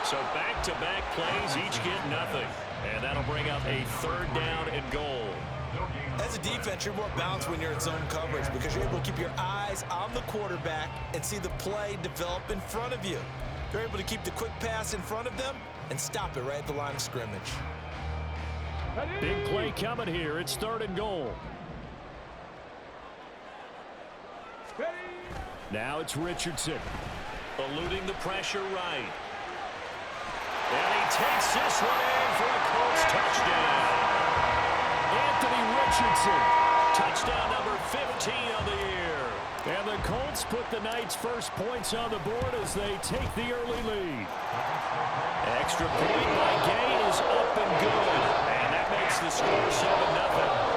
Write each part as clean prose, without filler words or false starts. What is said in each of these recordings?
So back-to-back plays, each get nothing. And that'll bring up a 3rd down and goal. As a defense, you're more balanced when you're in zone coverage because you're able to keep your eyes on the quarterback and see the play develop in front of you. You're able to keep the quick pass in front of them and stop it right at the line of scrimmage. Big play coming here. It's 3rd and goal. Now it's Richardson. Eluding the pressure right. And he takes this one in for a Colts touchdown. Anthony Richardson. Touchdown number 15 of the year. And the Colts put the Knights' first points on the board as they take the early lead. Extra point by Gay is up and good. And that makes the score 7-0.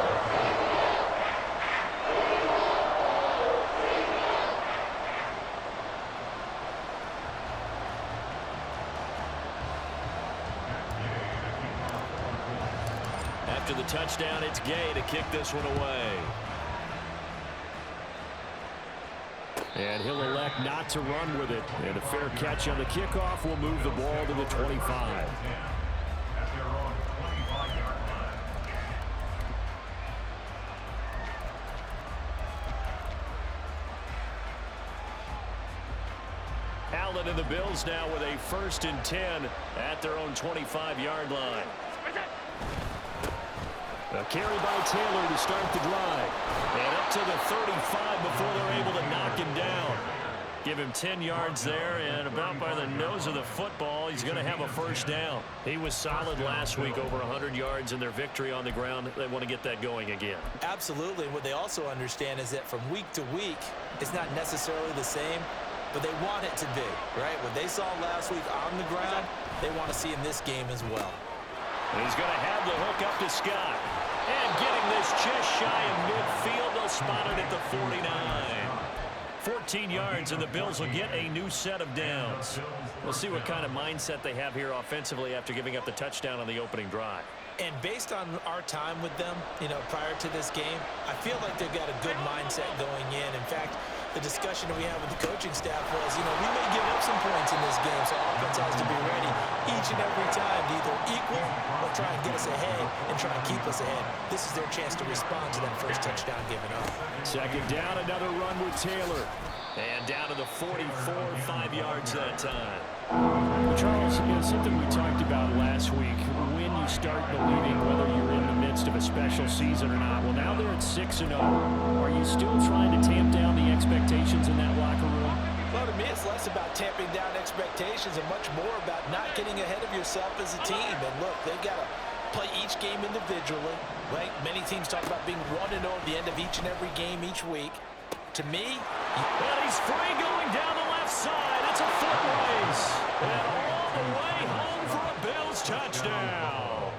After the touchdown, it's Gay to kick this one away. And he'll elect not to run with it. And a fair catch on the kickoff will move the ball to the 25. Allen and the Bills now with a 1st and 10 at their own 25-yard line. A carry by Taylor to start the drive. And up to the 35 before they're able to knock him down. Give him 10 yards there, and about by the nose of the football, he's going to have a 1st down. He was solid last week, over 100 yards in their victory on the ground. They want to get that going again. Absolutely. What they also understand is that from week to week, it's not necessarily the same, but they want it to be, right? What they saw last week on the ground, they want to see in this game as well. And he's going to have the hook up to Scott. And getting this just shy of midfield, they'll spot it at the 49. 14 yards, and the Bills will get a new set of downs. We'll see what kind of mindset they have here offensively after giving up the touchdown on the opening drive. And based on our time with them, prior to this game, I feel like they've got a good mindset going in. In fact, the discussion that we had with the coaching staff was, we may give up some points in this game, so offense has to be ready each and every time to either equal or try and get us ahead and try and keep us ahead. This is their chance to respond to that first touchdown given up. 2nd down, another run with Taylor. And down to the 44, 5 yards that time. Charles, something we talked about last week, when you start believing whether you're in the midst of a special season or not. Well, now they're at 6-0. Are you still trying to tamp down the expectations in that locker room? Well, to me, it's less about tamping down expectations and much more about not getting ahead of yourself as a team. And look, they've got to play each game individually, right? Many teams talk about being 1-0 at the end of each and every game each week. To me, and he's free going down the left side. It's a foot race. And all the way home for a Bills touchdown.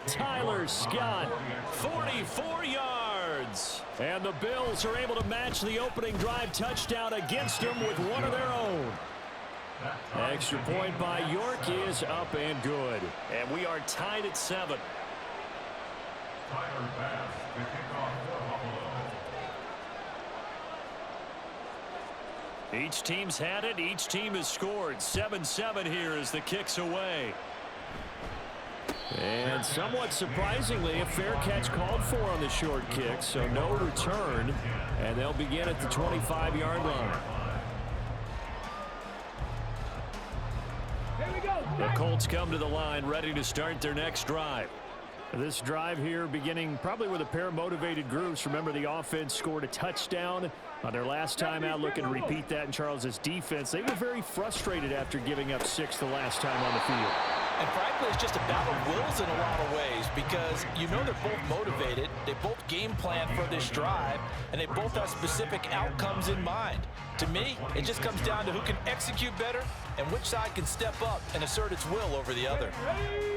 Tyler Scott, 44 yards. And the Bills are able to match the opening drive touchdown against them with one of their own. Extra point by York is up and good. And we are tied at 7. Tyler Bass, the kickoff for Buffalo. Each team's had it. Each team has scored. 7-7 here as the kick's away. And somewhat surprisingly, a fair catch called for on the short kick, so no return. And they'll begin at the 25-yard line. The Colts come to the line, ready to start their next drive. This drive here beginning probably with a pair of motivated groups. Remember, the offense scored a touchdown on their last time out. Looking to repeat that in Charles's defense. They were very frustrated after giving up 6 the last time on the field. And frankly, it's just a battle of wills in a lot of ways because they're both motivated. They both game plan for this drive, and they both have specific outcomes in mind. To me, it just comes down to who can execute better and which side can step up and assert its will over the other.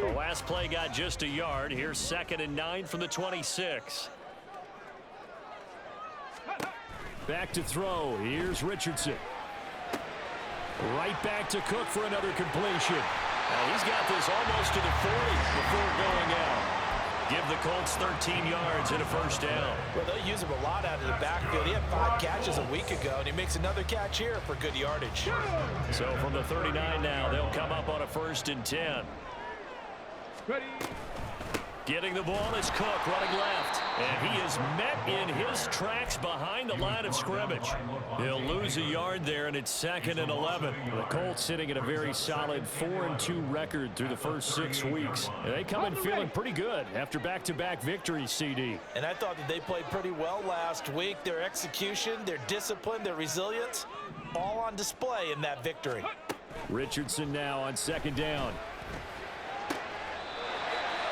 The last play got just a yard. Here's 2nd and 9 from the 26. Back to throw. Here's Richardson. Right back to Cook for another completion. Now he's got this almost to the 40 before going out. give the Colts 13 yards and a first down. Well, they'll use him a lot out of the backfield. He had 5 catches a week ago, and he makes another catch here for good yardage. So from the 39 now, they'll come up on a 1st and 10. Ready. Getting the ball is Cook running left. And he is met in his tracks behind the line of scrimmage. He'll lose a yard there, and it's 2nd and 11. The Colts sitting at a very solid 4-2 record through the first 6 weeks. And they come in feeling pretty good after back-to-back victories, CD. And I thought that they played pretty well last week. Their execution, their discipline, their resilience, all on display in that victory. Richardson now on 2nd down.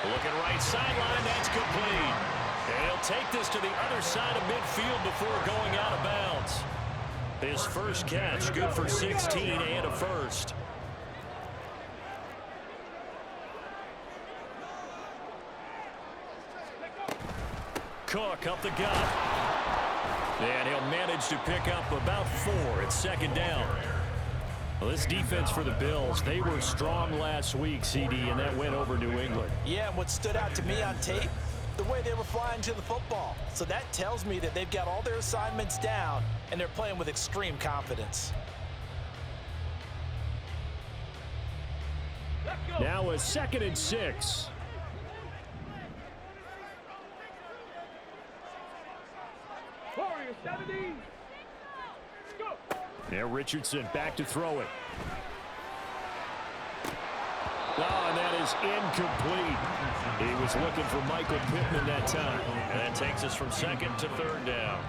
Looking right sideline, that's complete. And he'll take this to the other side of midfield before going out of bounds. His first catch, good for 16 and a first. Cook up the gut. And he'll manage to pick up about 4 at 2nd down. Well, this defense for the Bills, they were strong last week, CD, and that went over New England. Yeah, and what stood out to me on tape, the way they were flying to the football. So that tells me that they've got all their assignments down, and they're playing with extreme confidence. Now a 2nd and 6. Warriors 70. Go. Now Richardson back to throw it. Oh, and that is incomplete. He was looking for Michael Pittman that time. And that takes us from 2nd to 3rd down.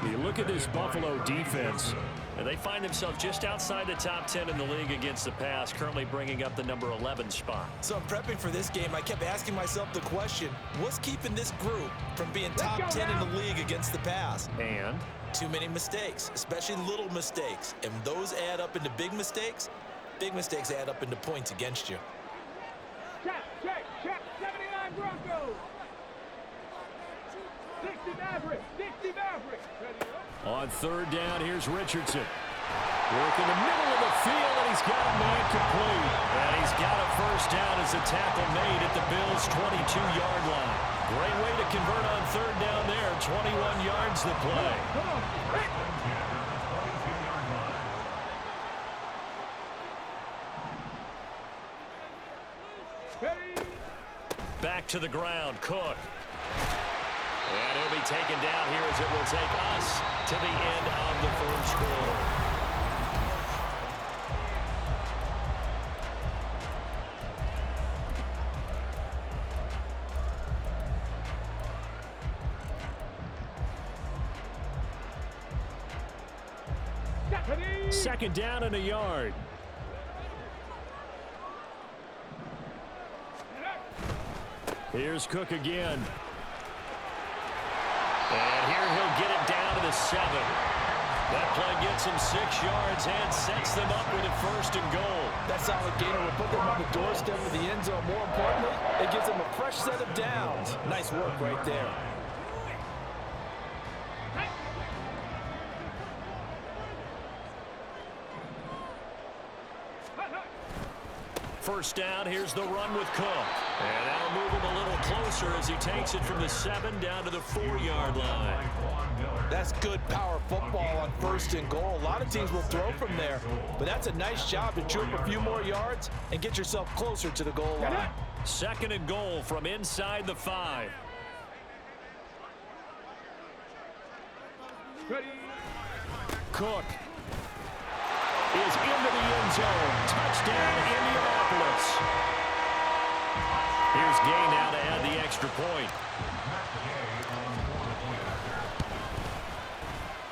You look at this Buffalo defense, and they find themselves just outside the top 10 in the league against the pass, currently bringing up the number 11 spot. So prepping for this game, I kept asking myself the question, what's keeping this group from being top 10 in the league against the pass? And Too many mistakes, especially little mistakes. And those add up into big mistakes. Big mistakes add up into points against you. Check. 79 Broncos. 60 Mavericks. Ready up. on 3rd down, here's Richardson. Work in the middle of the field, and he's got a man complete. And he's got a first down as a tackle made at the Bills' 22-yard line. Great way to convert on 3rd down there. 21 yards the play. Come on. Ready. Back to the ground, Cook. And he'll be taken down here as it will take us to the end of the first quarter. Ready. 2nd down and a yard. Here's Cook again. And here he'll get it down to the 7. That play gets him 6 yards and sets them up with a 1st and goal. That solid gainer will put them on the doorstep of the end zone. More importantly, it gives them a fresh set of downs. Nice work right there. First down, here's the run with Cook. And that'll move him a little closer as he takes it from the 7 down to the 4-yard line. That's good power football on 1st and goal. A lot of teams will throw from there, but that's a nice job to chew up a few more yards and get yourself closer to the goal line. 2nd and goal from inside the 5. Ready. Cook is into the end zone. Touchdown, Indianapolis. Here's Gay now to add the extra point.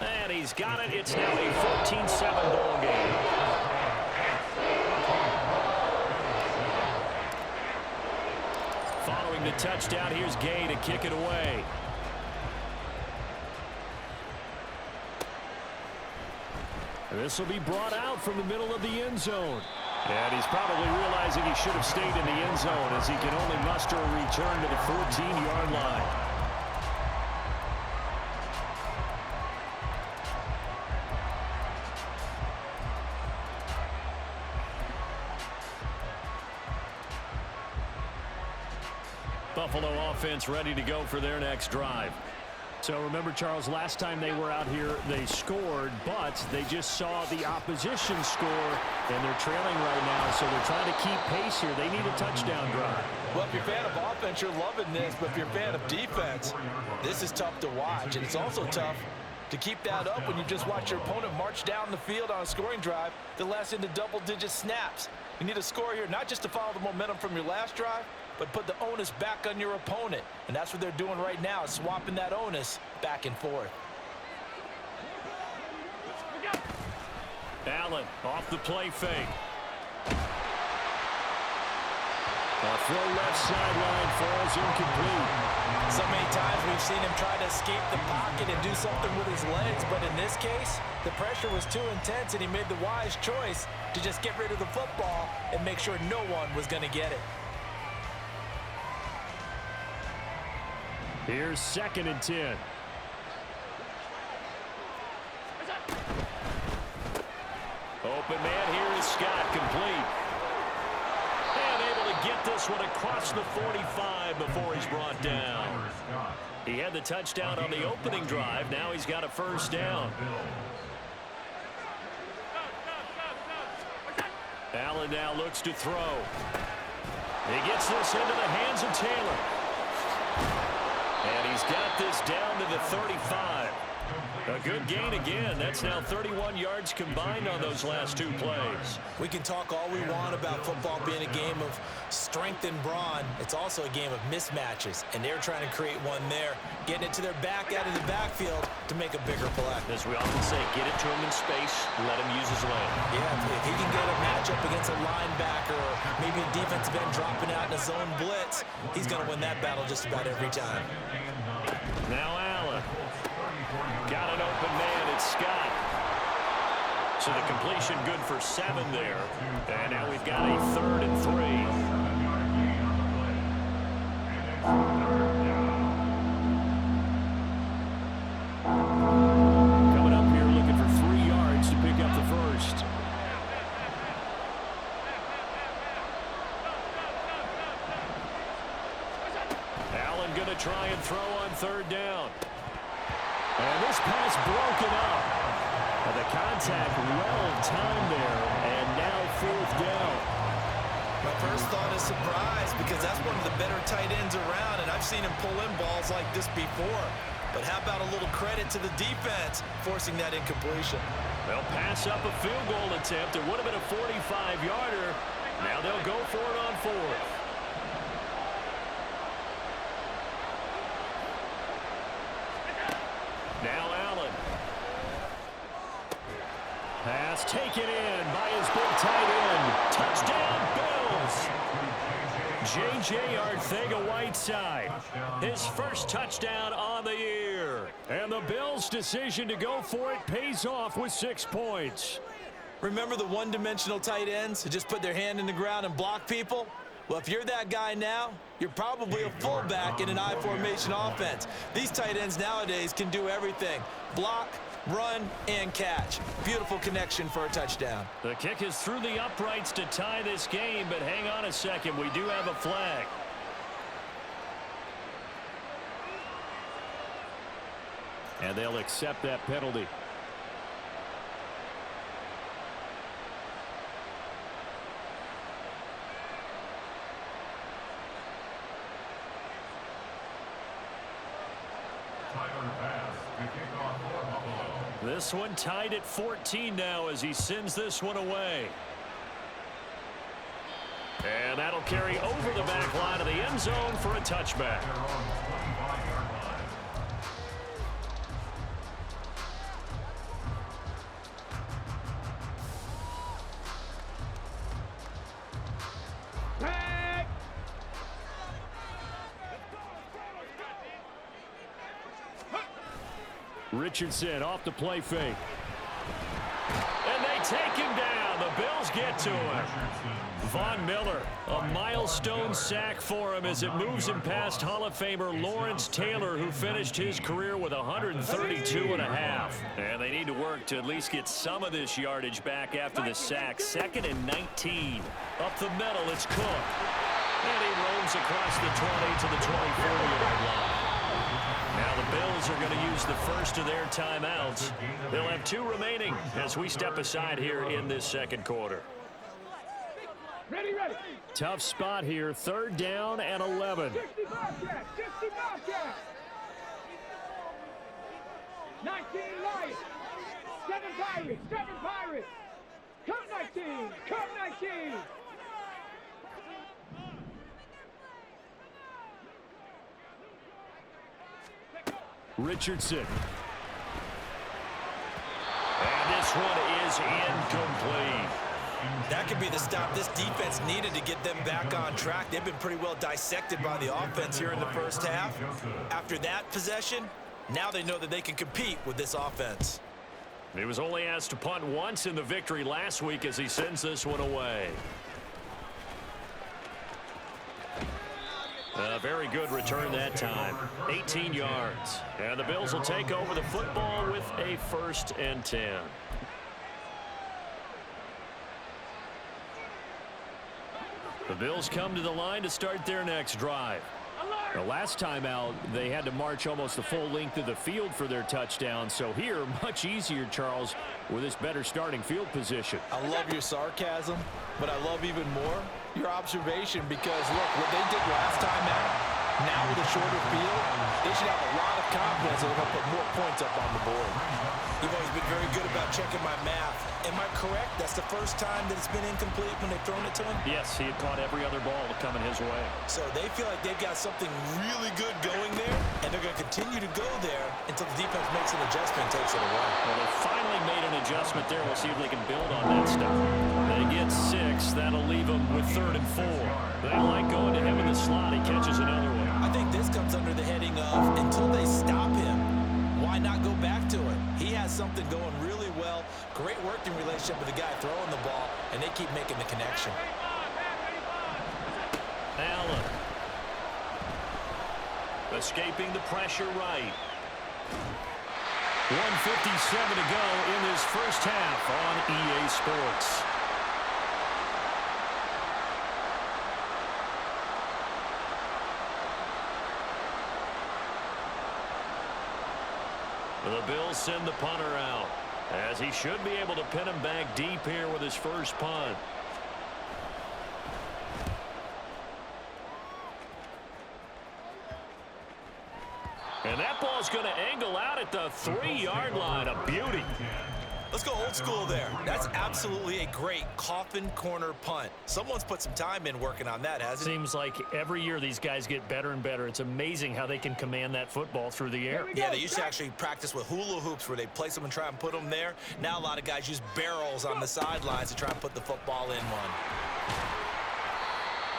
And he's got it. It's now a 14-7 ball game. Following the touchdown, here's Gay to kick it away. This will be brought out from the middle of the end zone. And he's probably realizing he should have stayed in the end zone as he can only muster a return to the 14-yard line. Buffalo offense ready to go for their next drive. So remember, Charles, last time they were out here, they scored, but they just saw the opposition score, and they're trailing right now, so they're trying to keep pace here. They need a touchdown drive. Well, if you're a fan of offense, you're loving this, but if you're a fan of defense, this is tough to watch, and it's also tough to keep that up when you just watch your opponent march down the field on a scoring drive that lasts into double-digit snaps. You need a score here, not just to follow the momentum from your last drive, but put the onus back on your opponent. And that's what they're doing right now, swapping that onus back and forth. Allen off the play fake. A throw left sideline falls incomplete. So many times we've seen him try to escape the pocket and do something with his legs, but in this case, the pressure was too intense and he made the wise choice to just get rid of the football and make sure no one was going to get it. Here's 2nd and 10. Open man, here is Scott, complete. And able to get this one across the 45 before he's brought down. He had the touchdown on the opening drive. Now he's got a first down. Allen now looks to throw. He gets this into the hands of Taylor. And he's got this down to the 35. A good gain again. That's now 31 yards combined on those last 2 plays. We can talk all we want about football being a game of strength and brawn. It's also a game of mismatches, and they're trying to create one there, getting it to their back out of the backfield to make a bigger play. As we often say, get it to him in space, let him use his leg. Yeah, if he can get a matchup against a linebacker or maybe a defensive end dropping out in a zone blitz, he's going to win that battle just about every time. Now Allen. Got an open man, it's Scott. So the completion good for 7 there. And now we've got a 3rd and 3. Coming up here looking for 3 yards to pick up the first. Allen going to try and throw on 3rd down. And this pass broken up. And the contact well timed there. And now 4th down. My first thought is surprise because that's one of the better tight ends around, and I've seen him pull in balls like this before. But how about a little credit to the defense forcing that incompletion? They'll pass up a field goal attempt. It would have been a 45-yarder. Now they'll go for it on 4th. Now Allen. Pass taken in by his big tight end. Touchdown, Bills. J.J. Arcega-Whiteside. His first touchdown on the year. And the Bills' decision to go for it pays off with 6 points. Remember the one-dimensional tight ends who just put their hand in the ground and block people? Well, if you're that guy now, you're probably a fullback in an I formation offense. These tight ends nowadays can do everything. Block, run, and catch. Beautiful connection for a touchdown. The kick is through the uprights to tie this game, but hang on a second. We do have a flag. And they'll accept that penalty. This one tied at 14 now as he sends this one away. And that'll carry over the back line of the end zone for a touchback. Richardson off the play fake. And they take him down. The Bills get to him. Von Miller, a milestone sack for him as it moves him past Hall of Famer Lawrence Taylor, who finished his career with 132.5. And they need to work to at least get some of this yardage back after the sack. 2nd and 19. Up the middle, it's Cook. And he roams across the 20 to the 24-yard line. Now the Bills are going to use the first of their timeouts. They'll have 2 remaining as we step aside here in this second quarter. Ready, ready. Tough spot here. 3rd down and 11. 60 Bobcats, 60 Bobcats. 19 Lions. 7 Pirates, 7 Pirates. Come 19, come 19. Richardson. And this one is incomplete. That could be the stop this defense needed to get them back on track. They've been pretty well dissected by the offense here in the first half. After that possession, now they know that they can compete with this offense. He was only asked to punt once in the victory last week as he sends this one away. A very good return that time. 18 yards. And the Bills will take over the football with a 1st and 10. The Bills come to the line to start their next drive. The last time out, they had to march almost the full length of the field for their touchdown. So here, much easier, Charles, with this better starting field position. I love your sarcasm, but I love even more your observation because, look, what they did last time out, now with a shorter field, they should have a lot of confidence that they're going to put more points up on the board. You've always been very good about checking my math. Am I correct? That's the first time that it's been incomplete when they've thrown it to him? Yes, he had caught every other ball coming his way. So they feel like they've got something really good going there, and they're going to continue to go there until the defense makes an adjustment and takes it away. Well, they finally made an adjustment there. We'll see if they can build on that stuff. They get 6. That'll leave them with 3rd and 4. They like going to him in the slot. He catches another one. I think this comes under the heading of until they stop him, why not go back to it? He has something going really well. Great working relationship with the guy throwing the ball, and they keep making the connection. Allen. Escaping the pressure right. 1:57 to go in this first half on EA Sports. The Bills send the punter out, as he should be able to pin him back deep here with his first punt. And that ball's going to angle out at the 3-yard line. A beauty. Let's go old school there. That's absolutely a great coffin corner punt. Someone's put some time in working on that, hasn't it? Seems like every year these guys get better and better. It's amazing how they can command that football through the air. Yeah, they used to actually practice with hula hoops where they place them and try and put them there. Now a lot of guys use barrels on the sidelines to try and put the football in one.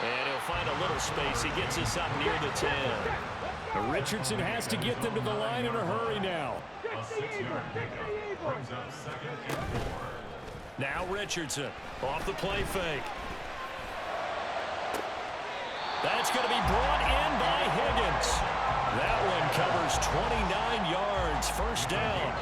And he'll find a little space. He gets us up near the 10. Richardson has to get them to the line in a hurry now. Now Richardson off the play fake. That's going to be brought in by Higgins. That one covers 29 yards. First down.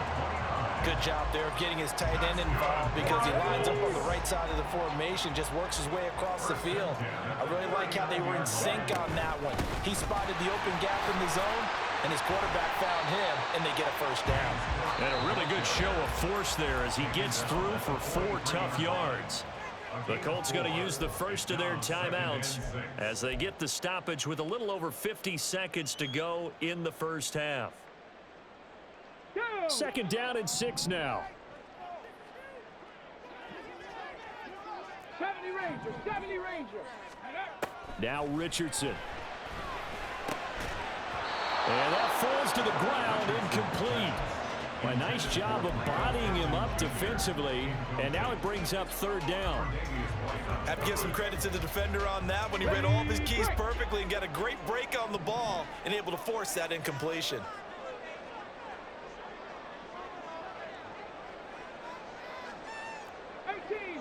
Good job there of getting his tight end involved because he lines up on the right side of the formation, just works his way across the field. I really like how they were in sync on that one. He spotted the open gap in the zone, and his quarterback found him, and they get a first down. And a really good show of force there as he gets through for 4 tough yards. The Colts going to use the first of their timeouts as they get the stoppage with a little over 50 seconds to go in the first half. 2nd down and 6 now. 70 Rangers, 70 Rangers. Now Richardson. And that falls to the ground, incomplete. A nice job of bodying him up defensively, and now it brings up 3rd down. Have to give some credit to the defender on that when he read all of his keys perfectly and got a great break on the ball and able to force that incompletion.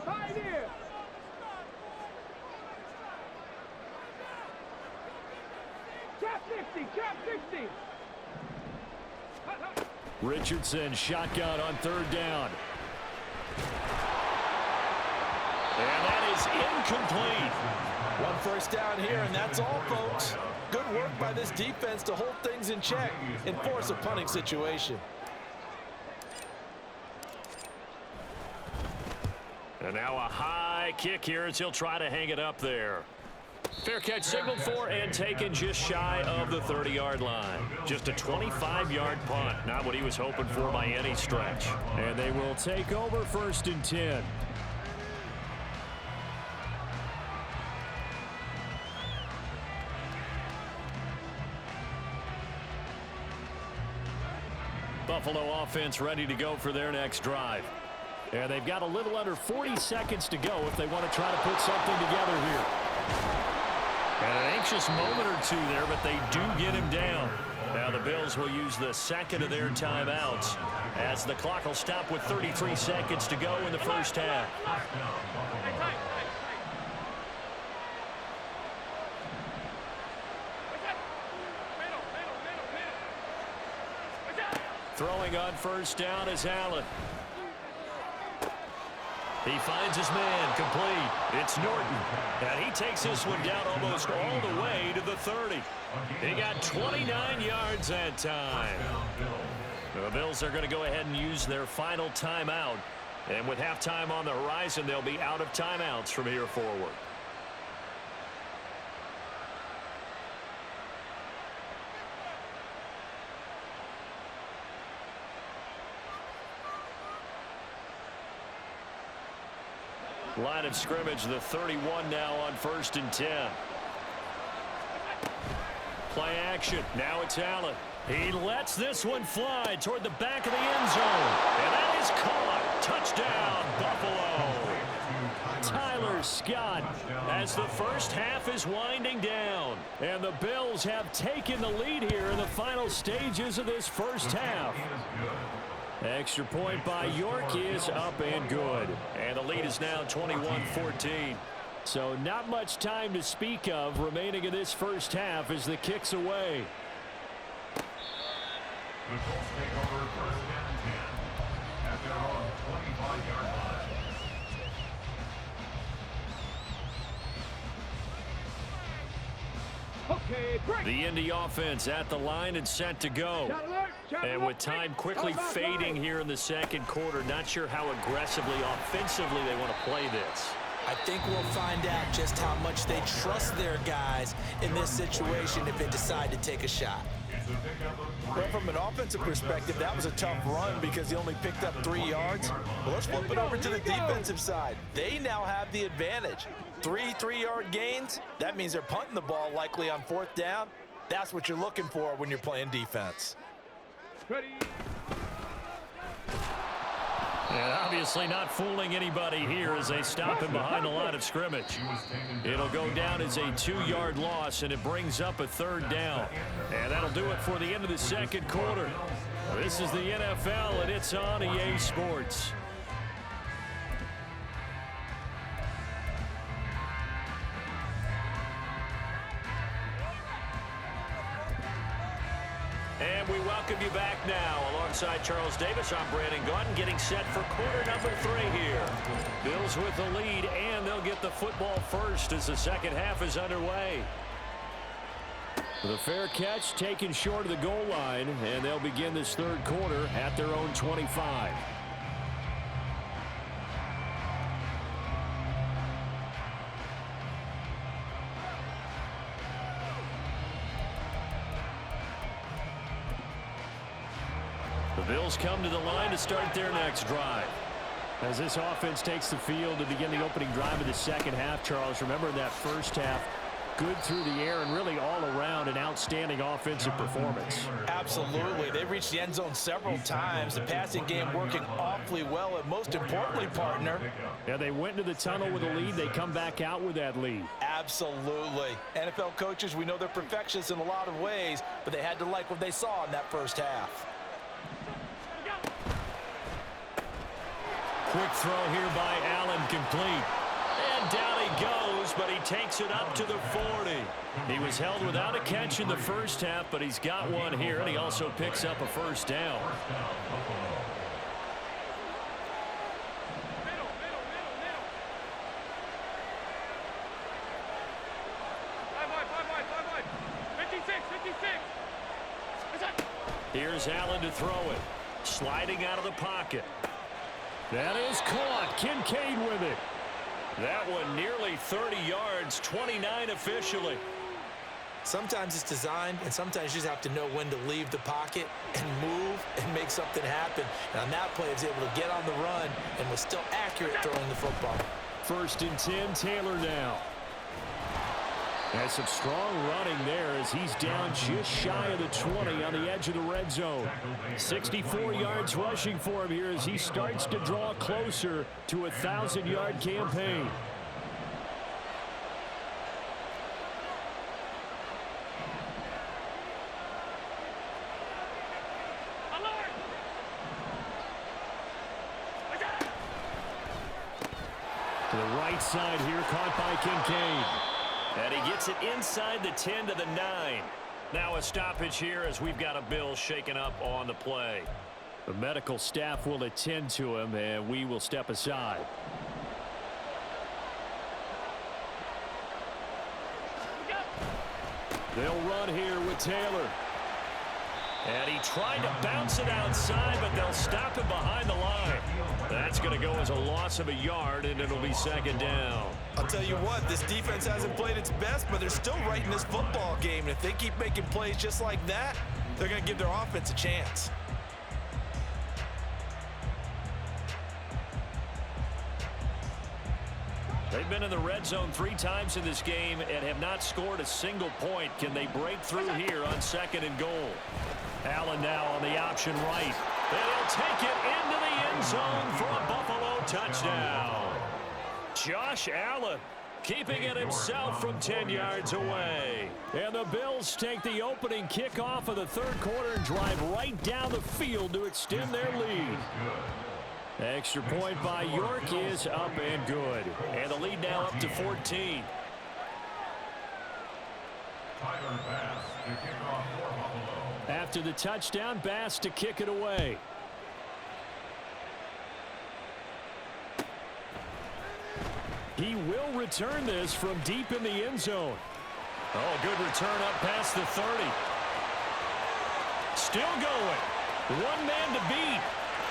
Pioneer. Trap 60, trap 60. Richardson shotgun on 3rd down. And that is incomplete. One first down here, and that's all, folks. Good work by this defense to hold things in check and force a punting situation. And now a high kick here as he'll try to hang it up there. Fair catch signaled for and taken just shy of the 30-yard line. Just a 25-yard punt. Not what he was hoping for by any stretch. And they will take over 1st and 10. Buffalo offense ready to go for their next drive. And they've got a little under 40 seconds to go if they want to try to put something together here. And an anxious moment or two there, but they do get him down. Now the Bills will use the second of their timeouts as the clock will stop with 33 seconds to go in the first half. Throwing on first down is Allen. He finds his man, complete. It's Norton. And he takes this one down almost all the way to the 30. He got 29 yards that time. The Bills are going to go ahead and use their final timeout. And with halftime on the horizon, they'll be out of timeouts from here forward. Line of scrimmage, the 31 now on 1st and 10. Play action. Now it's Allen. He lets this one fly toward the back of the end zone. And that is caught. Touchdown, Buffalo. Tyler Scott as the first half is winding down. And the Bills have taken the lead here in the final stages of this first half. Extra point by York is up and good. And the lead is now 21-14. So not much time to speak of remaining in this first half as the kick's away. The Colts take over 1st and 10 at their own 25-yard line. Okay, break. The Indy offense at the line and set to go. And with time quickly fading here in the second quarter, not sure how aggressively, offensively they want to play this. I think we'll find out just how much they trust their guys in this situation if they decide to take a shot. Well, from an offensive perspective, that was a tough run because he only picked up 3 yards. Well, let's flip it over to the defensive side. They now have the advantage. 3 3-yard gains, that means they're punting the ball likely on 4th down. That's what you're looking for when you're playing defense. Ready. And obviously not fooling anybody here as they stop him behind the line of scrimmage. It'll go down as a 2-yard loss, and it brings up a 3rd down. And that'll do it for the end of the second quarter. This is the NFL, and it's on EA Sports. And we welcome you back now. Alongside Charles Davis, I'm Brandon Gaudin, getting set for quarter number 3 here. Bills with the lead, and they'll get the football first as the second half is underway. The fair catch taken short of the goal line, and they'll begin this third quarter at their own 25. The Bills come to the line to start their next drive. As this offense takes the field to begin the opening drive of the second half, Charles, remember in that first half, good through the air and really all around an outstanding offensive performance. Absolutely. They reached the end zone several times. The passing game working awfully well, and most importantly, partner. Yeah, they went into the tunnel with a lead. They come back out with that lead. Absolutely. NFL coaches, we know they're perfectionists in a lot of ways, but they had to like what they saw in that first half. Quick throw here by Allen, complete. And down he goes, but he takes it up to the 40. He was held without a catch in the first half, but he's got one here, and he also picks up a first down. Here's Allen to throw it. Sliding out of the pocket. That is caught. Kincaid with it. That one nearly 30 yards, 29 officially. Sometimes it's designed, and sometimes you just have to know when to leave the pocket and move and make something happen. And on that play, he was able to get on the run and was still accurate throwing the football. 1st and 10, Taylor now. Has some strong running there as he's down just shy of the 20 on the edge of the red zone. 64 yards rushing for him here as he starts to draw closer to a 1,000-yard campaign. To the right side here, caught by Kincaid. And he gets it inside the 10 to the 9. Now a stoppage here as we've got a Bill shaken up on the play. The medical staff will attend to him, and we will step aside. They'll run here with Taylor. And he tried to bounce it outside, but they'll stop him behind the line. That's going to go as a loss of a yard, and it'll be 2nd down. I'll tell you what, this defense hasn't played its best, but they're still right in this football game. And if they keep making plays just like that, they're going to give their offense a chance. They've been in the red zone 3 times in this game and have not scored a single point. Can they break through here on 2nd and goal? Allen now on the option right. And he'll take it into the end zone for a Buffalo touchdown. Josh Allen keeping it himself from 10 yards away. And the Bills take the opening kickoff of the 3rd quarter and drive right down the field to extend their lead. Extra point by York is up and good. And the lead now up to 14. Tyler Bass to kick off for Buffalo. After the touchdown, Bass to kick it away. He will return this from deep in the end zone. Oh, good return up past the 30. Still going. One man to beat.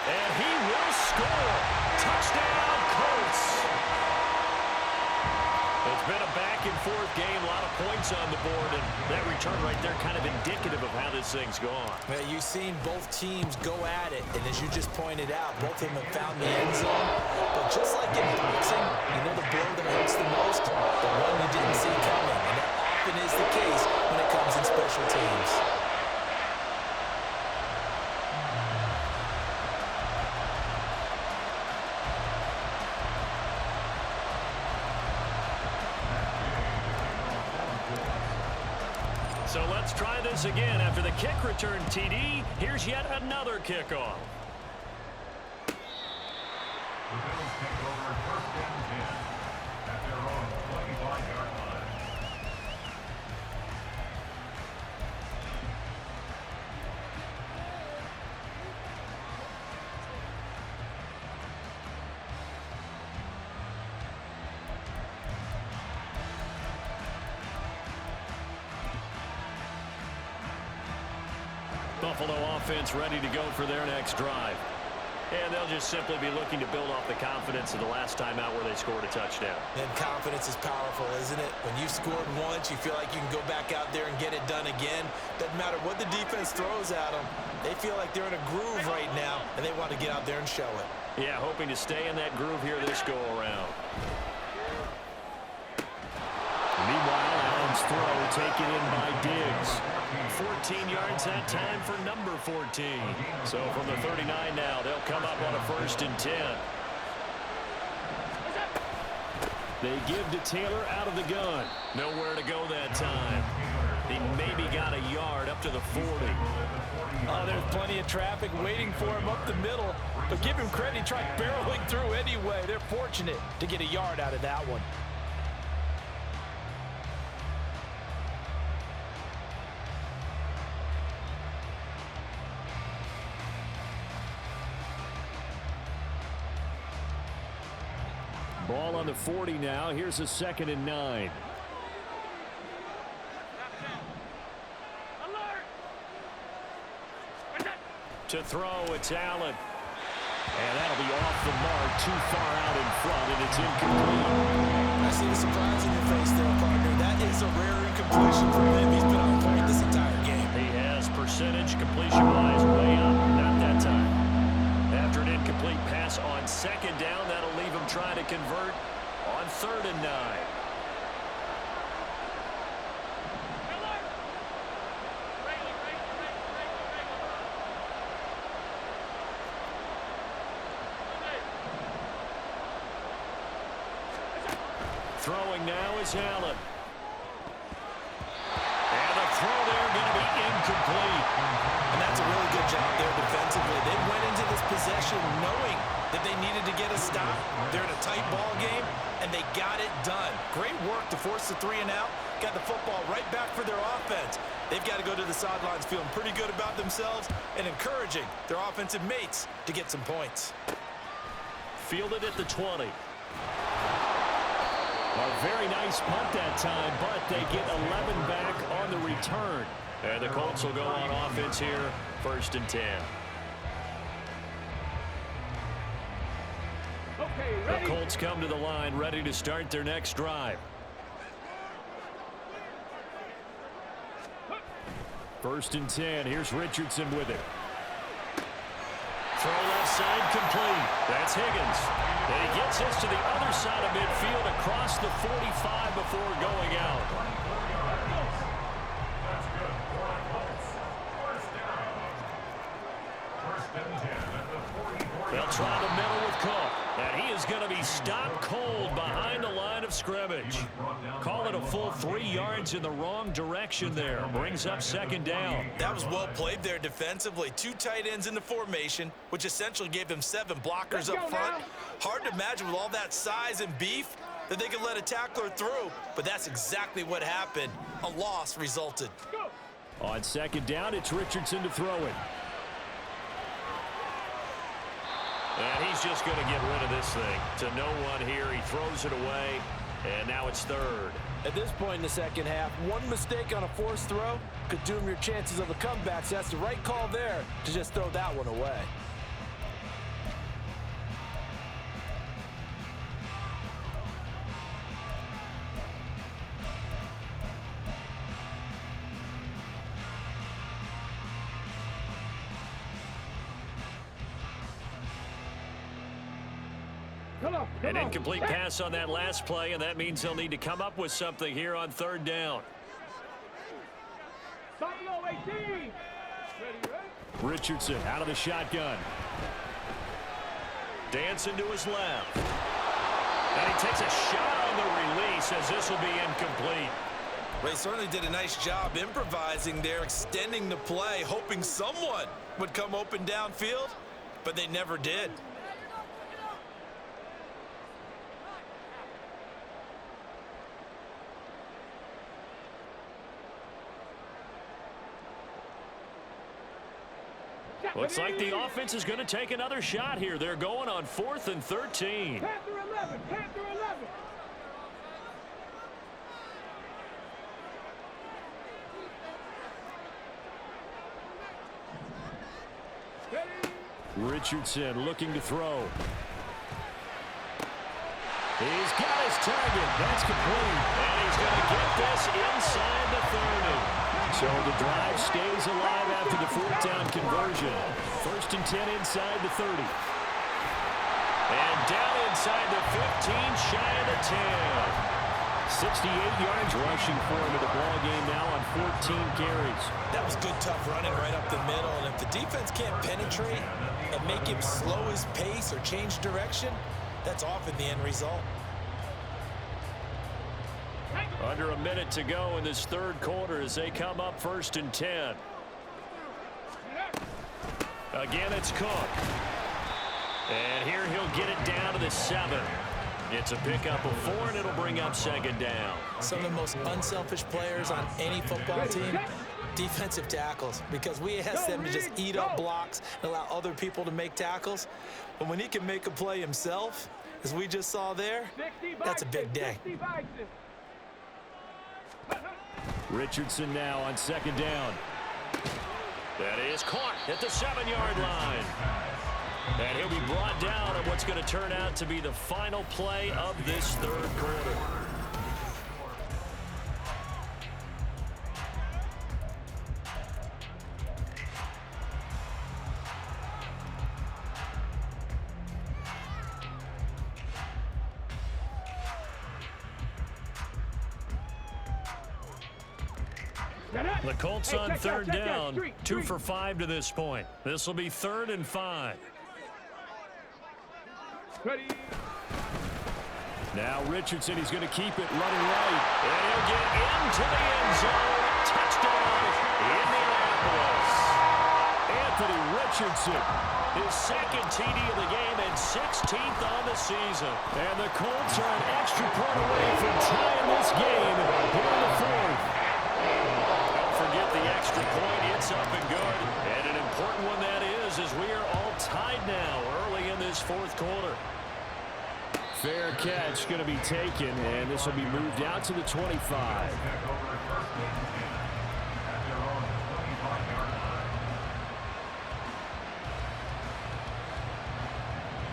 And he will score. Touchdown, Colts. It's been a back-and-forth game, a lot of points on the board, and that return right there kind of indicative of how this thing's gone. Man, you've seen both teams go at it, and as you just pointed out, both of them have found the end zone. But just like in boxing, you know the blow that hurts the most? The one you didn't see coming, and that often is the case when it comes in special teams. So let's try this again. After the kick return, TD, here's yet another kickoff. The Bills take over 1st and 10 at their own 25-yard line. Buffalo offense ready to go for their next drive. And they'll just simply be looking to build off the confidence of the last time out where they scored a touchdown. And confidence is powerful, isn't it? When you've scored once, you feel like you can go back out there and get it done again. Doesn't matter what the defense throws at them. They feel like they're in a groove right now, and they want to get out there and show it. Yeah, hoping to stay in that groove here this go-around. Meanwhile, Allen's throw taken in by Diggs. 14 yards that time for number 14. So from the 39 now, they'll come up on a 1st and 10. They give to Taylor out of the gun. Nowhere to go that time. He maybe got a yard up to the 40. Oh, there's plenty of traffic waiting for him up the middle. But give him credit, he tried barreling through anyway. They're fortunate to get a yard out of that one. Ball on the 40 now. Here's a 2nd and 9. To throw, it's Allen. And that'll be off the mark, too far out in front, and it's incomplete. I see the surprise in your face there, partner. That is a rare incompletion for him. He's been on point this entire game. He has percentage completion-wise way up. Not that time. After an incomplete pass on second down, that'll leave him trying to convert on 3rd and 9. Throwing now is Allen. And the throw there going to be incomplete. And that's a really good job there defensively. They went into this possession knowing that they needed to get a stop. They're in a tight ball game, and they got it done. Great work to force the 3 and out. Got the football right back for their offense. They've got to go to the sidelines feeling pretty good about themselves and encouraging their offensive mates to get some points. Fielded at the 20. A very nice punt that time, but they get 11 back on the return. And the Colts will go on offense here, 1st and 10. Okay, The ready? Colts come to the line, ready to start their next drive. 1st and 10. Here's Richardson with it. Throw left side complete. That's Higgins. And he gets this to the other side of midfield across the 45 before going out. That's good for the Colts. 1st down. 1st and 10 at the 44. They'll try the middle with Cook. And he is going to be stopped cold behind the line of scrimmage. Call it a full 3 yards in the wrong direction there. Brings up 2nd down. That was well played there defensively. 2 tight ends in the formation, which essentially gave them 7 blockers up front. Hard to imagine with all that size and beef that they could let a tackler through, but that's exactly what happened. A loss resulted. On 2nd down, it's Richardson to throw it. And he's just going to get rid of this thing. To no one here. He throws it away, and now it's 3rd. At this point in the second half, one mistake on a forced throw could doom your chances of a comeback. So that's the right call there to just throw that one away. An incomplete pass on that last play, and that means they'll need to come up with something here on 3rd down. Richardson out of the shotgun. Dancing to his left. And he takes a shot on the release as this will be incomplete. Ray certainly did a nice job improvising there, extending the play, hoping someone would come open downfield, but they never did. Looks like the offense is going to take another shot here. They're going on 4th and 13. Panther 11, Panther 11. Richardson looking to throw. He's got his target. That's complete. And he's going to get this inside the 30. So the drive stays alive after the 4th down conversion. 1st and 10 inside the 30. And down inside the 15, shy of the 10. 68 yards rushing for him in the ball game now on 14 carries. That was good, tough running right up the middle. And if the defense can't penetrate and make him slow his pace or change direction, that's often the end result. Under a minute to go in this 3rd quarter as they come up 1st and 10. Again, it's Cook. And here he'll get it down to the 7. It's a pickup of 4, and it'll bring up 2nd down. Some of the most unselfish players on any football team, defensive tackles, because we ask them to just eat up blocks and allow other people to make tackles. But when he can make a play himself, as we just saw there, that's a big day. Richardson now on 2nd down. That is caught at the 7-yard line. And he'll be brought down on what's going to turn out to be the final play of this third quarter. The Colts on third down, 2 for 5 to this point. This will be 3rd and 5. Ready. Now Richardson, he's going to keep it running right. And he'll get into the end zone. Touchdown, Indianapolis. Anthony Richardson, his 2nd TD of the game and 16th on the season. And the Colts are an extra point away from tying this game here in the 4th. Don't forget the extra point. It's up and good. And an important one that is, as we are all tied now early in this 4th quarter. Fair catch going to be taken, and this will be moved out to the 25.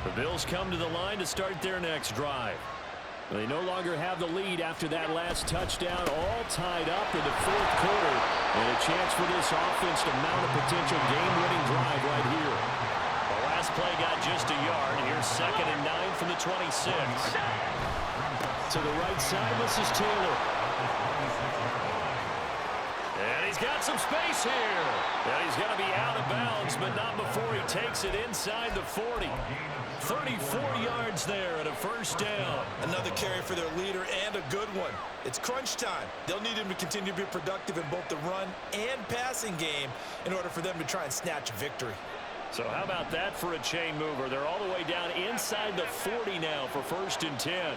The Bills come to the line to start their next drive. They no longer have the lead after that last touchdown, all tied up in the 4th quarter, and a chance for this offense to mount a potential game-winning drive right here. The last play got just a yard. Here's 2nd and 9 from the 26. To the right side, this is Taylor. And he's got some space here. And he's going to be out of bounds, but not before he takes it inside the 40. 34 yards there at a 1st down. Another carry for their leader and a good one. It's crunch time. They'll need him to continue to be productive in both the run and passing game in order for them to try and snatch a victory. So how about that for a chain mover? They're all the way down inside the 40 now for 1st and 10.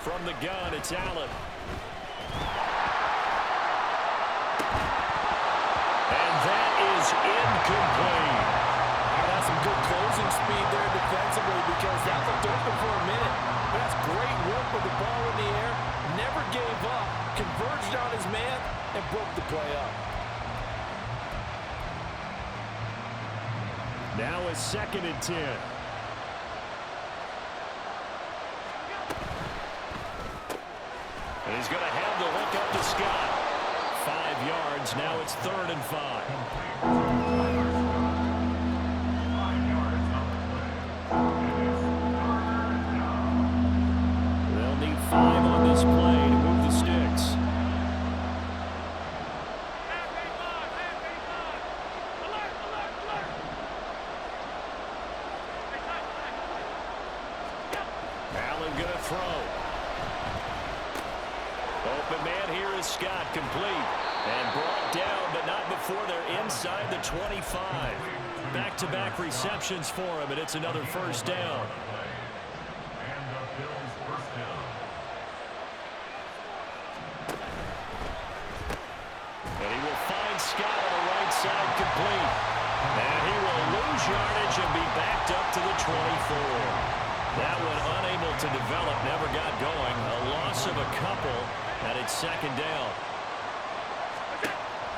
From the gun, it's Allen. And that is incomplete. That's some good closing speed there defensively because that looked open for a minute. That's great work with the ball in the air. Never gave up. Converged on his man and broke the play up. Now it's 2nd and 10. And he's going to have the hook up to Scott. 5 yards. Now it's 3rd and 5. They'll need 5 on this play to move the sticks. Allen going to throw. Open man here is Scott, complete. And brought down, but not before they're inside the 25. Back-to-back receptions for him, and it's another 1st down. And he will find Scott on the right side, complete. And he will lose yardage and be backed up to the 24. That one unable to develop, never got going. A loss of a couple, and it's 2nd down.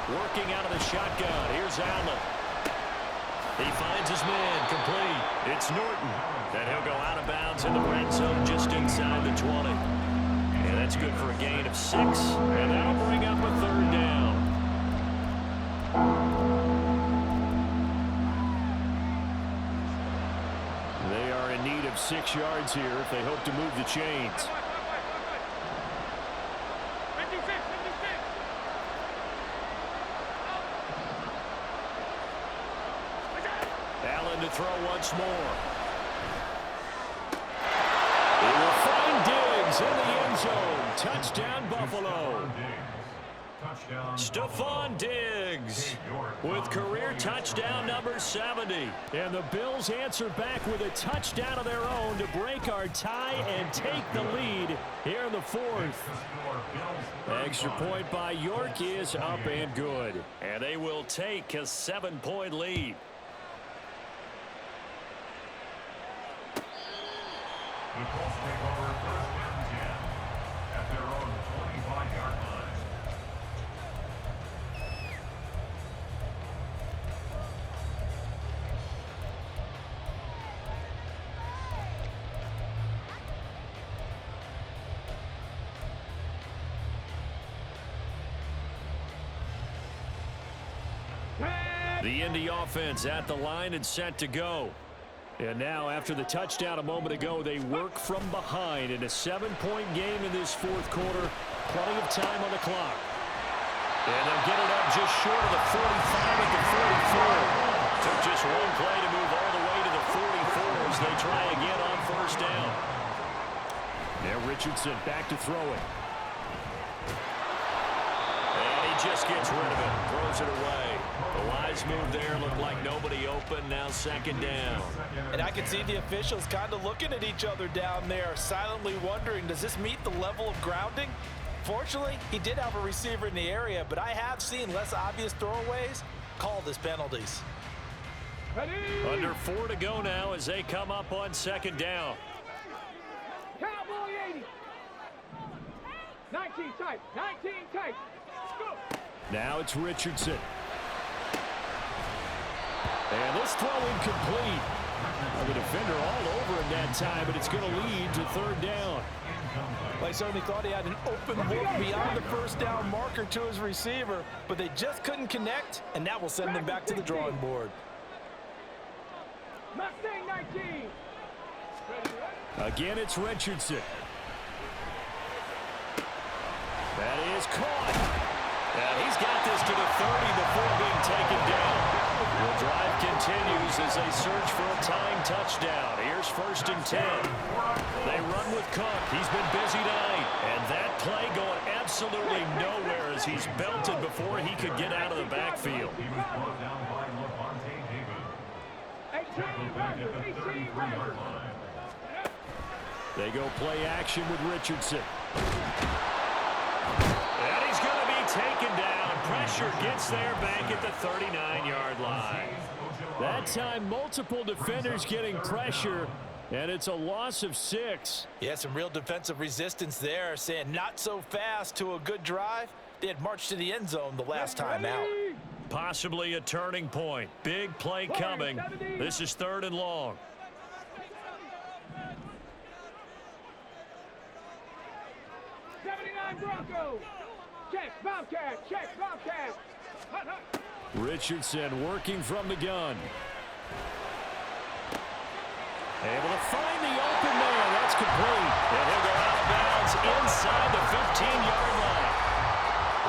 Working out of the shotgun. Here's Allen. He finds his man, complete. It's Norton. And he'll go out of bounds in the red zone just inside the 20. And that's good for a gain of 6. And that'll bring up a 3rd down. They are in need of 6 yards here if they hope to move the chains. Allen to throw once more. He will find Diggs in the end zone. Touchdown, Buffalo. Stephon Diggs with career touchdown number 70. And the Bills answer back with a touchdown of their own to break our tie and take the lead here in the 4th. Extra point by York is up and good. And they will take a 7-point lead. The Colts take over The Indy offense at the line and set to go. And now, after the touchdown a moment ago, they work from behind in a 7-point game in this fourth quarter. Plenty of time on the clock. And they'll get it up just short of the 45 at the 44. Took just one play to move all the way to the 44 as they try again on first down. Now Richardson back to throw it. And he just gets rid of it. Throws it away. The wise move there. Looked like nobody open. Now second down. And I can see the officials kind of looking at each other down there, silently wondering, does this meet the level of grounding? Fortunately, he did have a receiver in the area, but I have seen less obvious throwaways called as penalties. Ready? Under 4 to go now as they come up on second down. Cowboy 80. 19 tight. 19 tight. Go. Now it's Richardson. And this throw incomplete. The defender all over him that time, but it's going to lead to third down. Well, he certainly thought he had an open look beyond the first down marker to his receiver, but they just couldn't connect, and that will send them back to the drawing board. Mustang 19. Again, it's Richardson. That is caught. And he's got this to the 30 before being taken down. The drive continues as they search for a tying touchdown. Here's first and 10. They run with Cook. He's been busy tonight. And that play going absolutely nowhere as he's belted before he could get out of the backfield. He was brought down by Levante David. 18 runners. 18 runners. They go play action with Richardson. And he's going to be taken down. Pressure gets there back at the 39-yard line. That time, multiple defenders getting pressure, and it's a loss of 6. Yeah, some real defensive resistance there, saying not so fast to a good drive. They had marched to the end zone the last time out. Possibly a turning point. Big play coming. This is third and long. 79 Broncos. Check, Bobcat. Check, Bobcat. Hut, hut. Richardson working from the gun. Able to find the open man. That's complete. And he'll go out of bounds inside the 15-yard line.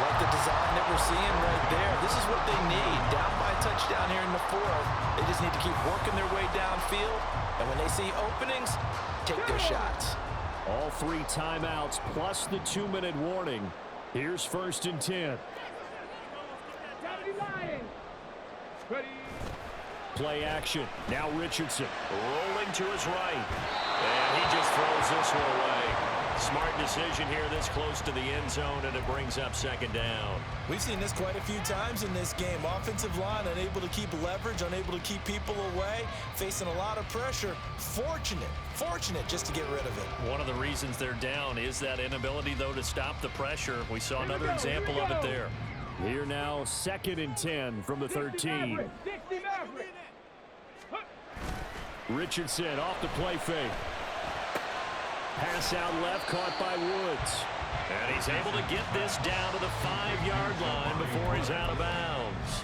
Like the design that we're seeing right there. This is what they need. Down by a touchdown here in the fourth. They just need to keep working their way downfield. And when they see openings, take their shots. All 3 timeouts plus the 2-minute warning. Here's first and 10. 70 Lions. Ready. Play action. Now Richardson. Rolling to his right. And he just throws this one away. Smart decision here this close to the end zone, and it brings up second down. We've seen this quite a few times in this game. Offensive line unable to keep leverage, unable to keep people away, facing a lot of pressure. Fortunate just to get rid of it. One of the reasons they're down is that inability, though, to stop the pressure. We saw another example of it there. Here now, second and 10 from the 13. 60 Maverick. Richardson off the play fake. Pass out left, caught by Woods. And he's able to get this down to the 5-yard line before he's out of bounds.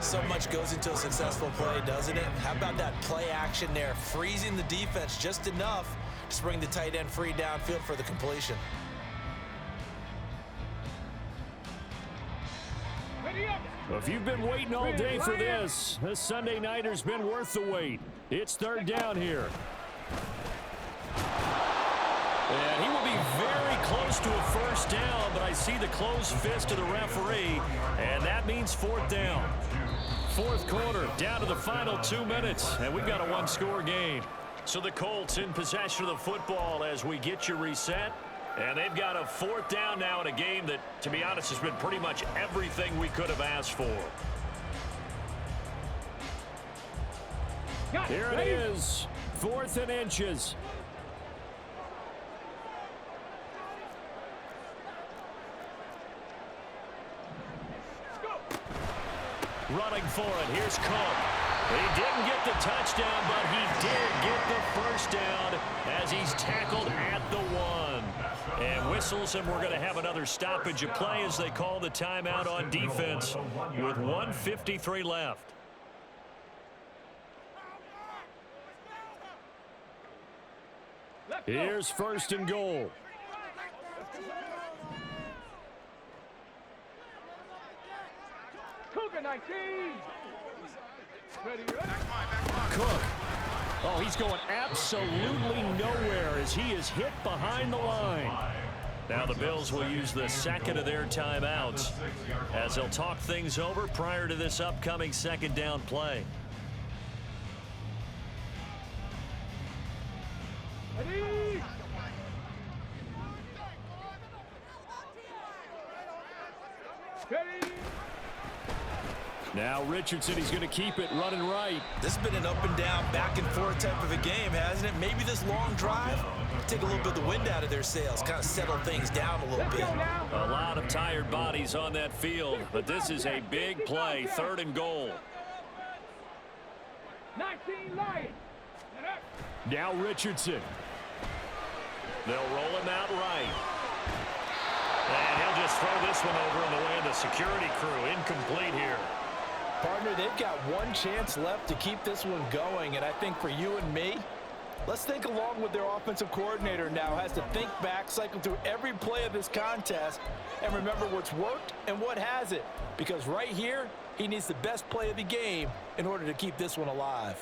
So much goes into a successful play, doesn't it? How about that play action there, freezing the defense just enough to bring the tight end free downfield for the completion. If you've been waiting all day for this Sunday nighter's been worth the wait. It's third down here. And he will be very close to a first down, but I see the closed fist of the referee, and that means fourth down. Fourth quarter, down to the final 2 minutes, and we've got a 1-score game. So the Colts in possession of the football as we get you reset, and they've got a fourth down now in a game that, to be honest, has been pretty much everything we could have asked for. Here it is, 4th and inches. Running for it. Here's Cook. He didn't get the touchdown, but he did get the first down as he's tackled at the 1. And whistles, and we're going to have another stoppage of play as they call the timeout on defense with 1:53 left. Here's first and goal. Cougar 19. Ready, Cook. Oh, he's going absolutely nowhere as he is hit behind the line. Now the Bills will use the second of their timeouts as they'll talk things over prior to this upcoming second down play. Ready. Ready. Now Richardson, he's going to keep it running right. This has been an up and down, back and forth type of a game, hasn't it? Maybe this long drive take a little bit of the wind out of their sails, kind of settle things down a little Let's bit. go now. A lot of tired bodies on that field, but this is a big play, third and goal. 19 Lions. Now Richardson. They'll roll him out right. And he'll just throw this one over in the way of the security crew. Incomplete here. Partner, they've got one chance left to keep this one going, and I think for you and me, let's think along with their offensive coordinator now has to think back, cycle through every play of this contest, and remember what's worked and what hasn't. Because right here, he needs the best play of the game in order to keep this one alive.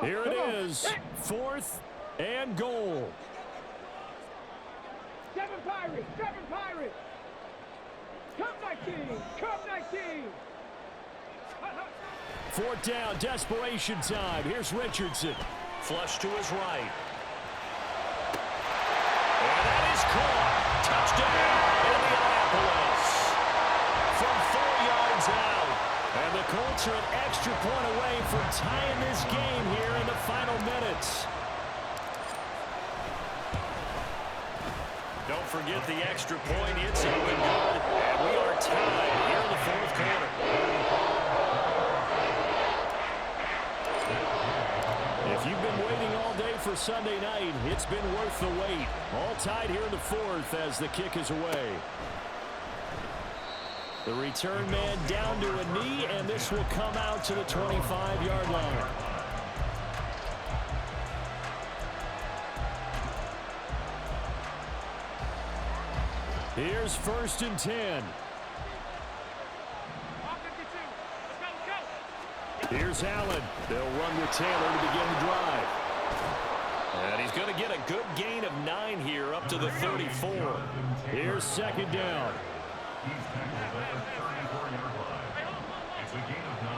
Here it is, fourth and goal. 7 Pirates. 7 Pirates. Come 19. Come 19. Fourth down, desperation time. Here's Richardson. Flush to his right. And that is caught. Touchdown, Indianapolis. From 4 yards out. And the Colts are an extra point away from tying this game here in the final minutes. Don't forget the extra point. It's up and good. And we are tied here in the fourth quarter. If you've been waiting all day for Sunday night, it's been worth the wait. All tied here in the fourth as the kick is away. The return man down to a knee, and this will come out to the 25-yard line. Here's first and 10. Here's Allen. They'll run with Taylor to begin the drive. And he's going to get a good gain of 9 here up to the 34. Here's second down. He's tackled at the 34-yard line. It's a gain of 9.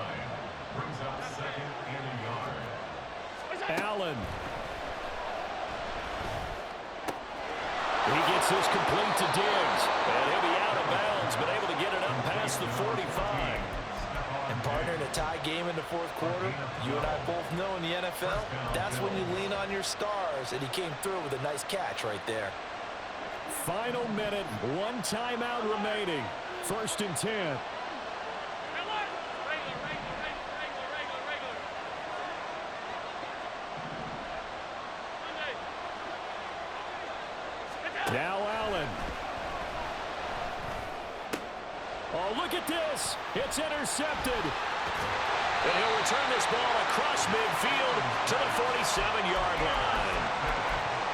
Brings up second and a yard. Allen. He gets this complete to Diggs. And he'll be out of bounds, but able to get it up past the 45. And partner, in a tie game in the fourth quarter, you and I both know in the NFL, that's when you lean on your stars, and he came through with a nice catch right there. Final minute, one timeout remaining. First and 10. Now Allen. Oh, look at this. It's intercepted. And he'll return this ball across midfield to the 47-yard line.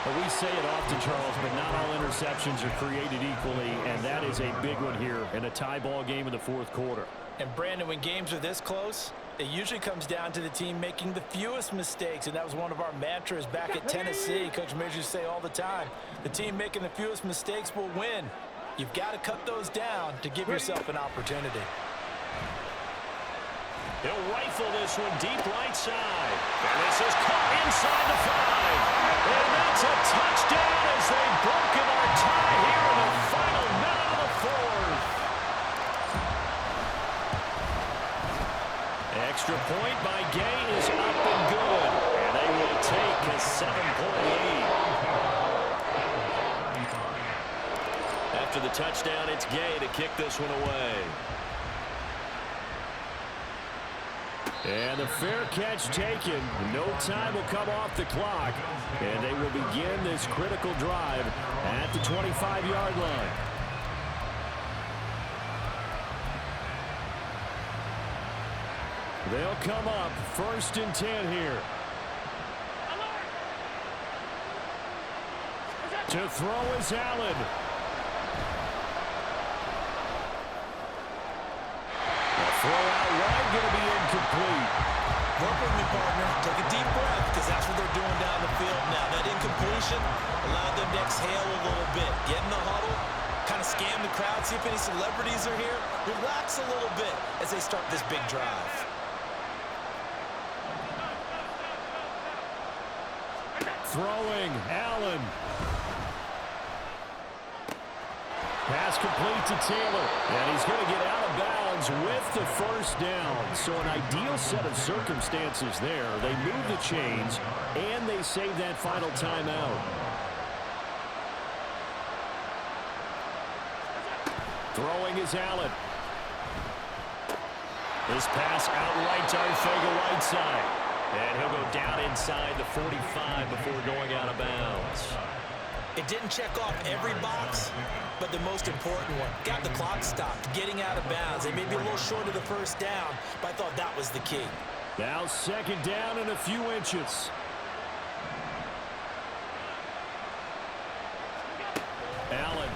Well, we say it often, Charles, but not all interceptions are created equally, and that is a big one here in a tie ball game in the fourth quarter. And Brandon, when games are this close, it usually comes down to the team making the fewest mistakes, and that was one of our mantras back at Tennessee. Coach Measures used to say all the time, the team making the fewest mistakes will win. You've got to cut those down to give yourself an opportunity. He'll rifle this one deep right side. And this is caught inside the 5. And that's a touchdown as they've broken our tie here in the final minute of the fourth. Extra point by Gay is up and good. And they will take a 7-point lead. After the touchdown, it's Gay to kick this one away. And the fair catch taken. No time will come off the clock. And they will begin this critical drive at the 25-yard line. They'll come up 1st and 10 here. To throw is Allen. The throw out wide going to be incomplete. Work with me, partner. Take a deep breath, because that's what they're doing down the field now. That incompletion allowed them to exhale a little bit. Get in the huddle, kind of scan the crowd, see if any celebrities are here. Relax a little bit as they start this big drive. Throwing, Allen. Pass complete to Taylor. And he's going to get out of bounds with the 1st down. So an ideal set of circumstances there. They move the chains, and they save that final timeout. Throwing is Allen. This pass outright to Arcega-Whiteside. And he'll go down inside the 45 before going out of bounds. It didn't check off every box, but the most important one. Got the clock stopped, getting out of bounds. They may be a little short of the 1st down, but I thought that was the key. Now 2nd down and a few inches. Allen.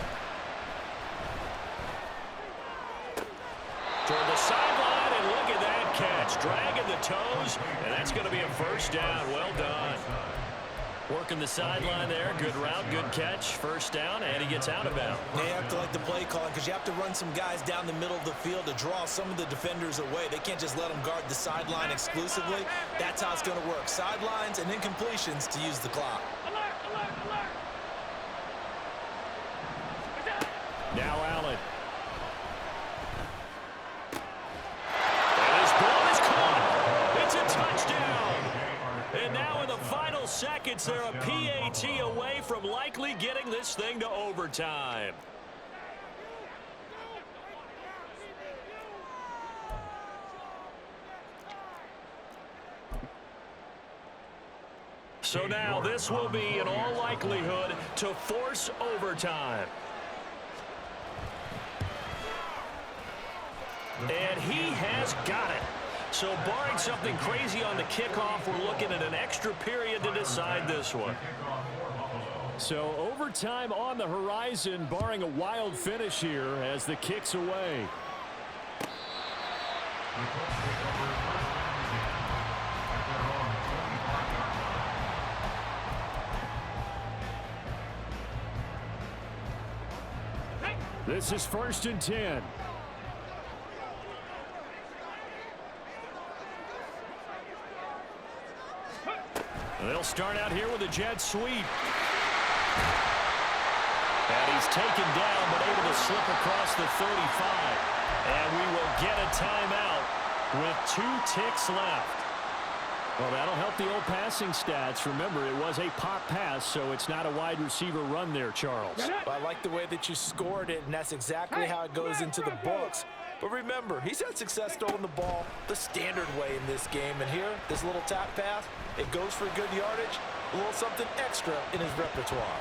Toward the sideline, and look at that catch. Dragging the toes, and that's going to be a 1st down. Well done. Working the sideline there. Good route, good catch. 1st down, and he gets out of bounds. They have to like the play calling, because you have to run some guys down the middle of the field to draw some of the defenders away. They can't just let them guard the sideline exclusively. That's how it's going to work. Sidelines and incompletions to use the clock. Now Allen. And his ball is caught. It's a touchdown. And now in the final seconds, they're a PAT away from likely getting this thing to overtime. So now this will be, in all likelihood, to force overtime. And he has got it. So barring something crazy on the kickoff, we're looking at an extra period to decide this one. So overtime on the horizon, barring a wild finish here as the kick's away. This is 1st and 10. They'll start out here with a jet sweep. And he's taken down, but able to slip across the 35. And we will get a timeout with 2 ticks left. Well, that'll help the old passing stats. Remember, it was a pop pass, so it's not a wide receiver run there, Charles. Well, I like the way that you scored it, and that's exactly how it goes into the books. But remember, he's had success throwing the ball the standard way in this game. And here, this little tap pass, it goes for good yardage, a little something extra in his repertoire.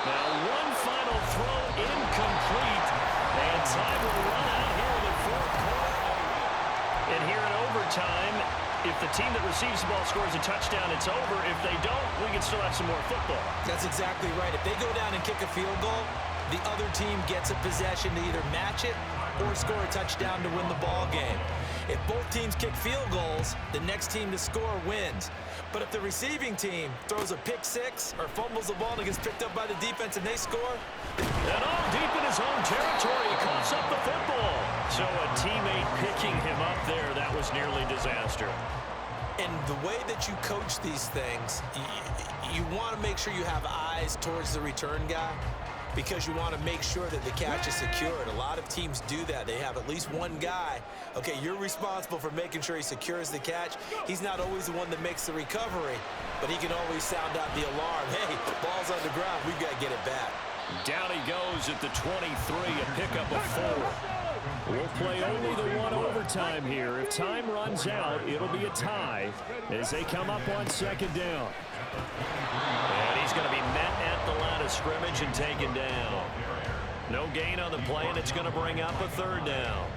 Now one final throw incomplete, and time will run out here in the 4th quarter. And here in overtime, if the team that receives the ball scores a touchdown, it's over. If they don't, we can still have some more football. That's exactly right. If they go down and kick a field goal, the other team gets a possession to either match it or score a touchdown to win the ball game. If both teams kick field goals, the next team to score wins. But if the receiving team throws a pick six or fumbles the ball and it gets picked up by the defense and they score, and all deep in his own territory, he coughs up the football. So a teammate picking him up there, that was nearly disaster. And the way that you coach these things, you want to make sure you have eyes towards the return guy, because you want to make sure that the catch is secured. A lot of teams do that. They have at least one guy. Okay, you're responsible for making sure he secures the catch. He's not always the one that makes the recovery, but he can always sound out the alarm. Hey, ball's on the ground. We've got to get it back. Down he goes at the 23, a pickup of 4. We'll play only the one overtime here. If time runs out, it'll be a tie as they come up on second down. And he's going to be met at the line of scrimmage and taken down. No gain on the play, and it's going to bring up a third down.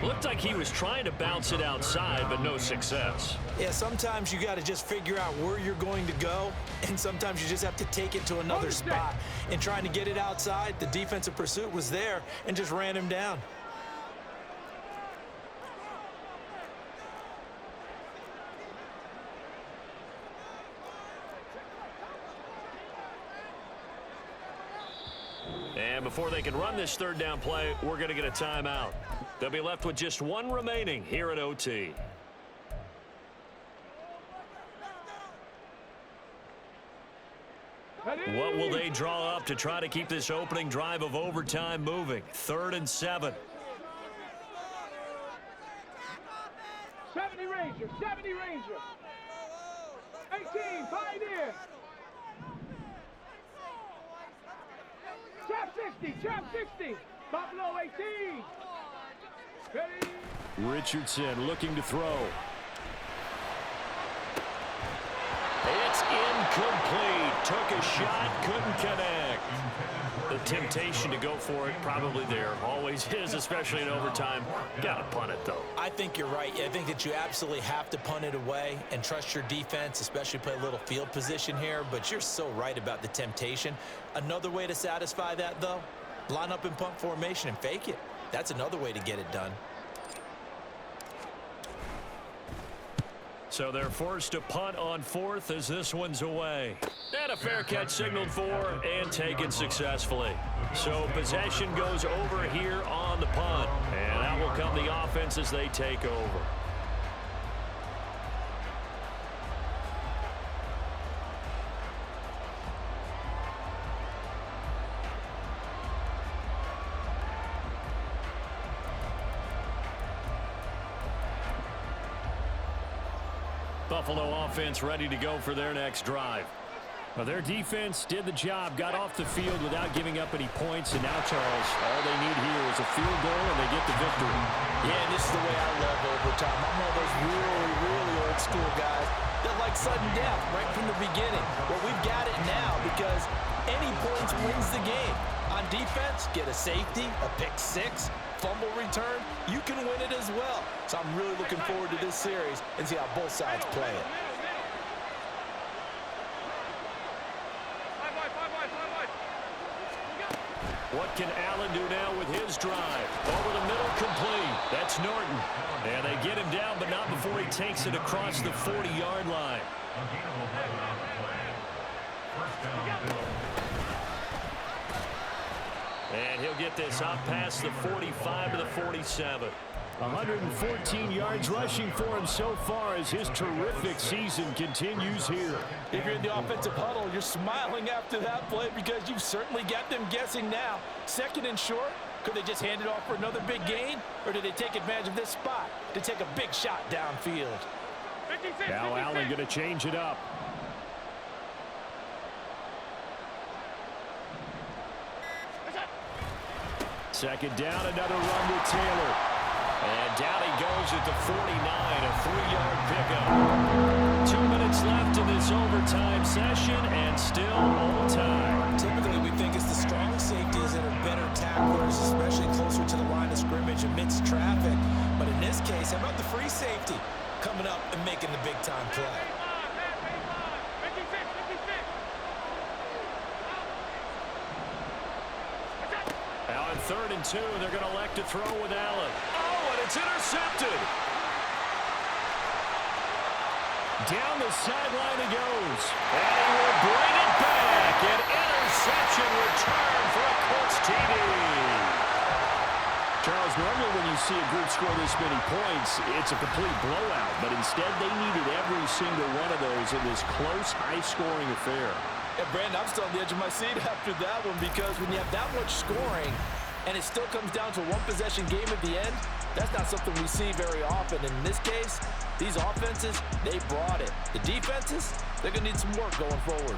Looked like he was trying to bounce it outside, but no success. Yeah, sometimes you got to just figure out where you're going to go, and sometimes you just have to take it to another spot. And trying to get it outside, the defensive pursuit was there and just ran him down. And before they can run this third down play, we're going to get a timeout. They'll be left with just one remaining here at OT. What will they draw up to try to keep this opening drive of overtime moving? 3rd and 7. 70 Ranger, 70 Ranger. 18, Pioneer. Trap 60, Buffalo 18. Ready? Richardson looking to throw. It's incomplete. Took a shot, couldn't connect. The temptation to go for it probably there. Always is, especially in overtime. Got to punt it, though. I think you're right. I think that you absolutely have to punt it away and trust your defense, especially play a little field position here. But you're so right about the temptation. Another way to satisfy that, though, line up in punt formation and fake it. That's another way to get it done. So they're forced to punt on 4th as this one's away. And a fair catch signaled for and taken successfully. So possession goes over here on the punt. And out will come the offense as they take over. Buffalo offense ready to go for their next drive. Well, their defense did the job, got off the field without giving up any points, and now, Charles, all they need here is a field goal and they get the victory. Yeah, and this is the way I love overtime. I'm one of those really old school guys that like sudden death right from the beginning. Well, we've got it now because any points wins the game. On defense, get a safety, a pick six, fumble return, you can win it as well. So I'm really looking forward to this series and see how both sides play it. What can Allen do now with his drive? Over the middle, complete. That's Norton. And they get him down, but not before he takes it across the 40-yard line. And he'll get this up past the 45 to the 47. 114 yards rushing for him so far as his terrific season continues here. If you're in the offensive huddle, you're smiling after that play because you've certainly got them guessing now. 2nd and short, could they just hand it off for another big gain? Or did they take advantage of this spot to take a big shot downfield? Now Allen going to change it up. Second down, another run with Taylor. And down he goes at the 49, a 3-yard pickup. 2 minutes left in this overtime session, and still all time. Typically, we think it's the strong safeties that are better tacklers, especially closer to the line of scrimmage amidst traffic. But in this case, how about the free safety coming up and making the big-time play? Now on 3rd and 2, they're going to elect to throw with Allen. It's intercepted. Down the sideline he goes. And he will bring it back. An interception return for a Colts TD. Charles, normally when you see a group score this many points, it's a complete blowout. But instead, they needed every single one of those in this close, high-scoring affair. Yeah, Brandon, I'm still on the edge of my seat after that one because when you have that much scoring and it still comes down to a one-possession game at the end, that's not something we see very often. And in this case, these offenses, they brought it. The defenses, they're going to need some work going forward.